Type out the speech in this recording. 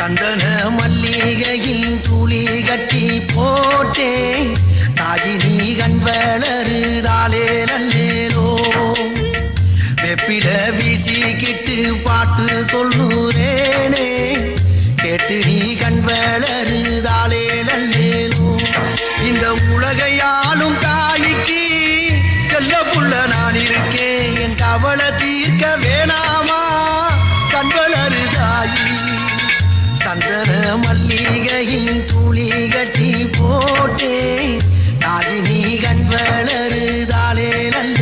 சந்தன மல்லிகையில் துளி கட்டி போட்டேன் தாஜினி கண் வளருதாலே நல்லேலோ வெப்பில வீசிக்கிட்டு பாட்டு சொல்லுறேனே கேட்டு நீ கண் வளருதாலே நல்லேலோ இந்த உலகையாலும் தாய்க்கு செல்ல புள்ள நான் இருக்கேன் என் கவலை தீர்க்க வேணாமா கண் வளருதாயி சந்தன மல்லிகையில் துளி கட்டி போட்டேன் தாஜினி கண் வளருதாலே நல்ல